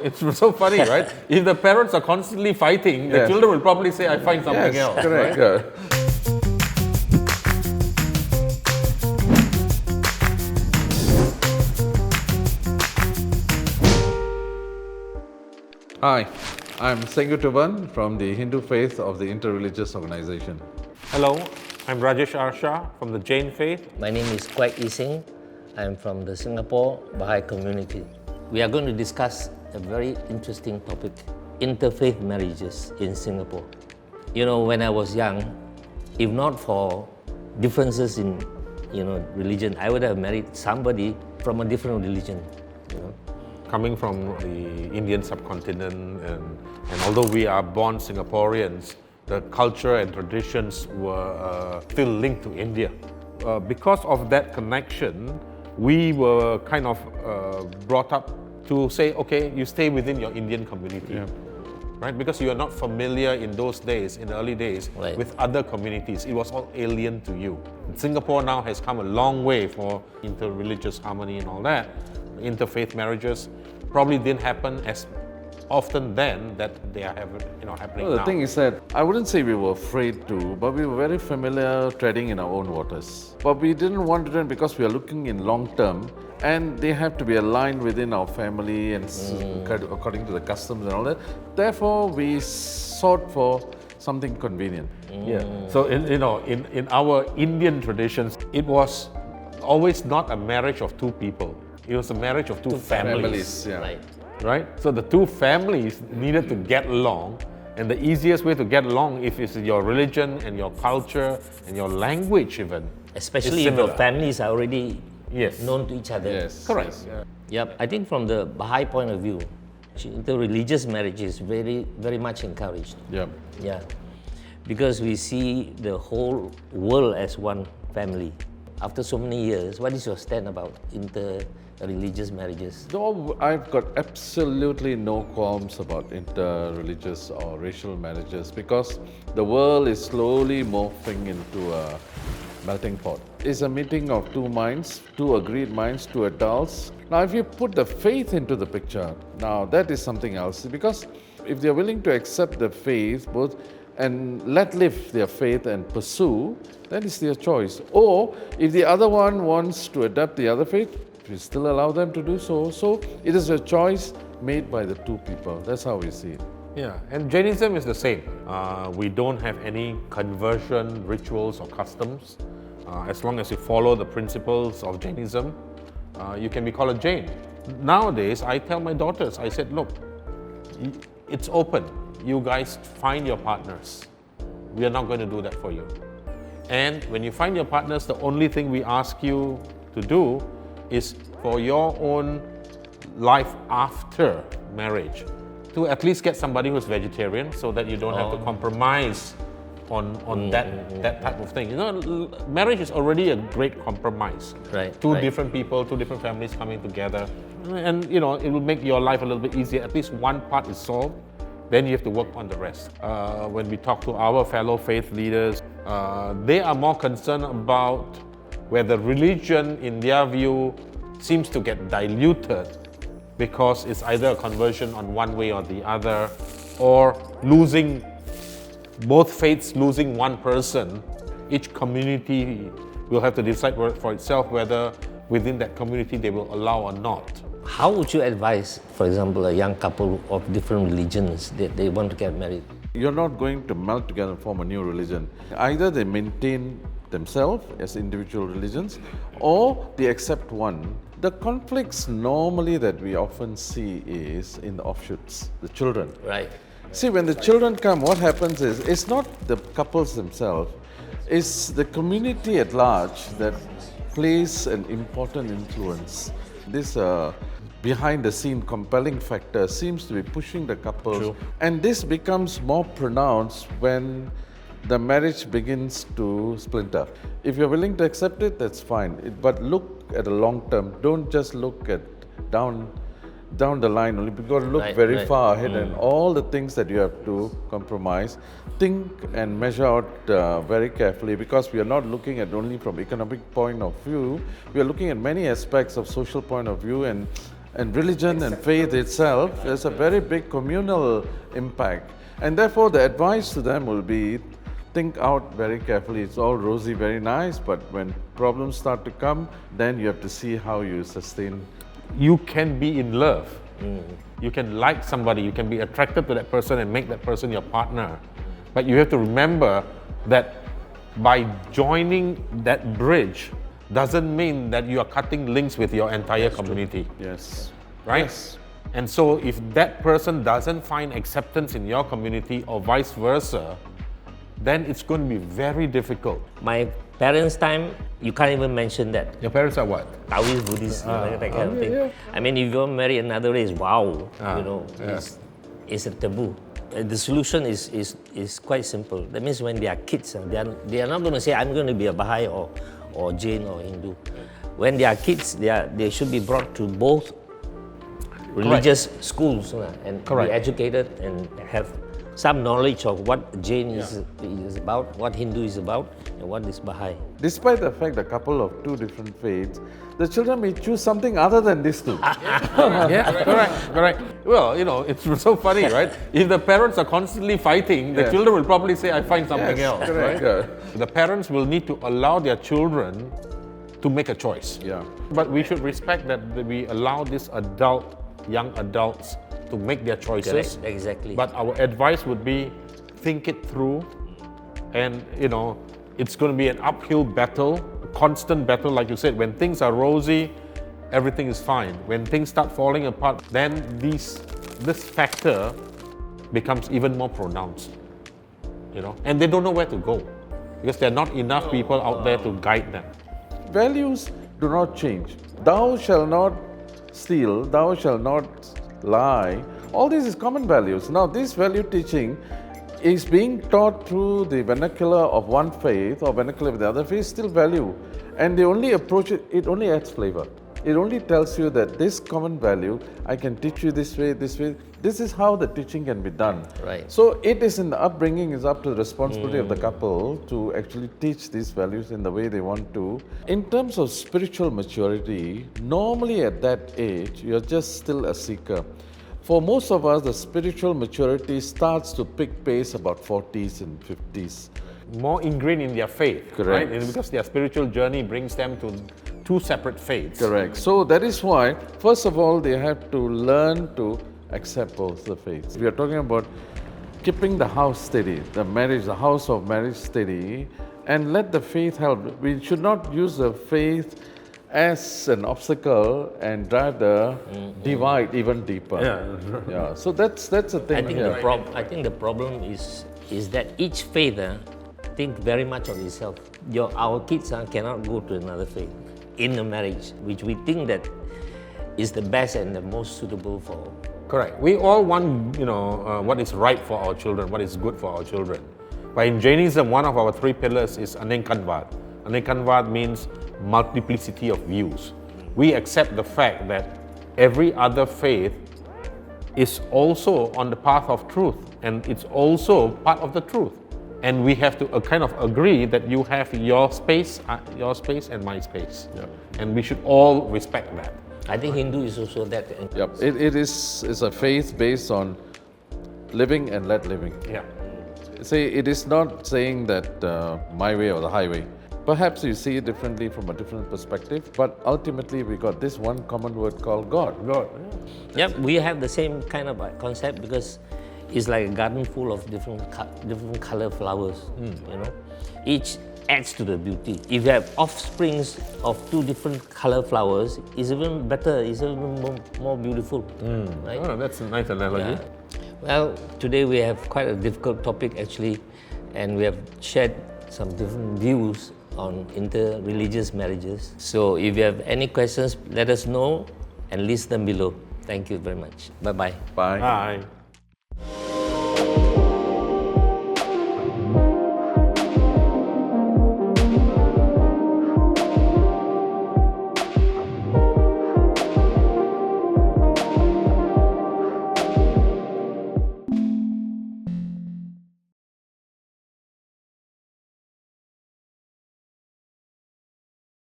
It's so funny, right? If the parents are constantly fighting, the children will probably say, I find something else. Correct. Right? Hi, I'm Sengkuttuvan from the Hindu faith of the Interreligious Organization. Hello, I'm Rajesh Shah from the Jain faith. My name is Kuek Hsing. I'm from the Singapore Baha'i community. We are going to discuss a very interesting topic, interfaith marriages in Singapore. You know, when I was young, if not for differences in, religion, I would have married somebody from a different religion, Coming from the Indian subcontinent, and although we are born Singaporeans, the culture and traditions were still linked to India. Because of that connection, we were kind of brought up to say, okay, you stay within your Indian community. Right? Because you are not familiar in those days, in the early days, with other communities. It was all alien to you. Singapore now has come a long way for interreligious harmony and all that. Interfaith marriages probably didn't happen as often then that they are happening Well, the now. thing is that I wouldn't say we were afraid to, but we were very familiar treading in our own waters. But we didn't want to do it because we are looking in long term, and they have to be aligned within our family and according to the customs and all that. Therefore, we sought for something convenient. Yeah. So in our Indian traditions, it was always not a marriage of two people. It was a marriage of two families. Right? So the two families needed to get along, and the easiest way to get along is your religion and your culture and your language even. especially if your families are already Yes. known to each other. Yes. Correct. Yes. Yep. I think from the Baha'i point of view, interreligious marriage is very, very much encouraged. Yeah. Yeah, because we see the whole world as one family. After so many years, what is your stand about interreligious marriages? Though I've got absolutely no qualms about interreligious or racial marriages because the world is slowly morphing into a melting pot. It's a meeting of two minds, two agreed minds, two adults. Now, if you put the faith into the picture, now that is something else because if they're willing to accept the faith both and let live their faith and pursue, that is their choice. Or if the other one wants to adopt the other faith, we still allow them to do so. So it is a choice made by the two people. That's how we see it. Yeah, and Jainism is the same. We don't have any conversion rituals or customs. As long as you follow the principles of Jainism, you can be called a Jain. Nowadays, I tell my daughters, I said, look, it's open. You guys find your partners. We are not going to do that for you. And when you find your partners, the only thing we ask you to do is for your own life after marriage, to at least get somebody who's vegetarian so that you don't have to compromise on that type of thing. Marriage is already a great compromise. Right. Two different people, two different families coming together. And it will make your life a little bit easier. At least one part is solved. Then you have to work on the rest. When we talk to our fellow faith leaders, they are more concerned about whether religion, in their view, seems to get diluted because it's either a conversion on one way or the other, or losing both faiths, losing one person. Each community will have to decide for itself whether within that community they will allow or not. How would you advise, for example, a young couple of different religions that they want to get married? You're not going to melt together and form a new religion. Either they maintain themselves as individual religions or they accept one. The conflicts normally that we often see is in the offshoots, the children. Right. See, when the children come, what happens is, it's not the couples themselves, it's the community at large that plays an important influence. This behind the scene compelling factor seems to be pushing the couples. True. And this becomes more pronounced when the marriage begins to splinter. If you're willing to accept it, that's fine. But look at the long term. Don't just look at down the line only. You've got to look very far ahead and all the things that you have to compromise. Think and measure out very carefully because we are not looking at only from economic point of view. We are looking at many aspects of social point of view and And religion and faith itself has a very big communal impact. And therefore, the advice to them will be think out very carefully. It's all rosy, very nice, but when problems start to come, then you have to see how you sustain. You can be in love. You can like somebody, you can be attracted to that person and make that person your partner. But you have to remember that by joining that bridge doesn't mean that you are cutting links with your entire community. Yes. Right? Yes. And so if that person doesn't find acceptance in your community or vice versa, then it's going to be very difficult. My parents' time, you can't even mention that. Your parents are what? Taoist, Buddhist, that kind of thing. I mean, if you marry another race, wow, it's a taboo. The solution is quite simple. That means when they are kids, they are not going to say, I'm going to be a Baha'i or Jain or Hindu. When they are kids, they should be brought to both religious schools and be educated and have some knowledge of what Jain is about, what Hindu is about, and what is Baha'i. Despite the fact a couple of two different faiths, the children may choose something other than these two. Correct. Well, it's so funny, right? If the parents are constantly fighting, the children will probably say, I find something else. Correct. Right? The parents will need to allow their children to make a choice. Yeah. But we should respect that we allow these young adults to make their choices. Correct, exactly. But our advice would be, think it through, and it's going to be an uphill battle, a constant battle, like you said. When things are rosy, everything is fine. When things start falling apart, then this factor becomes even more pronounced. And they don't know where to go because there are not enough people out there to guide them. Values do not change. Thou shalt not steal, thou shalt not lie. All this is common values. Now, this value teaching is being taught through the vernacular of one faith or vernacular of the other faith, still value. And they only approach it, it only adds flavor. It only tells you that this common value, I can teach you this way. This is how the teaching can be done. Right. So it is in the upbringing, is up to the responsibility of the couple to actually teach these values in the way they want to. In terms of spiritual maturity, normally at that age, you're just still a seeker. For most of us, the spiritual maturity starts to pick pace about 40s and 50s. More ingrained in their faith, Correct. right? Because their spiritual journey brings them to two separate faiths. Correct. So that is why, first of all, they have to learn to accept both the faiths. We are talking about keeping the house steady, the house of marriage steady, and let the faith help. We should not use the faith as an obstacle and drive the divide even deeper. Yeah. So that's the thing. I think the problem is that each faith think very much of itself. Our kids cannot go to another faith in a marriage, which we think that is the best and the most suitable for. Correct. We all want, what is right for our children, what is good for our children. But in Jainism, one of our three pillars is Anenkanvad. Anenkanvad means multiplicity of views. We accept the fact that every other faith is also on the path of truth, and it's also part of the truth. And we have to kind of agree that you have your space and my space. Yeah. And we should all respect that. I think Hindu is also that. Yep. It is a faith based on living and let living. Yeah. See, it is not saying that my way or the highway. Perhaps you see it differently from a different perspective, but ultimately we got this one common word called God. God. Yeah, we have the same kind of concept because it's like a garden full of different color flowers. Each adds to the beauty. If you have offsprings of two different color flowers, it's even better, it's even more beautiful. Right? Oh, that's a nice analogy. Yeah. Well, today we have quite a difficult topic actually, and we have shared some different views on inter-religious marriages. So if you have any questions, let us know and list them below. Thank you very much. Bye-bye. Bye. Bye.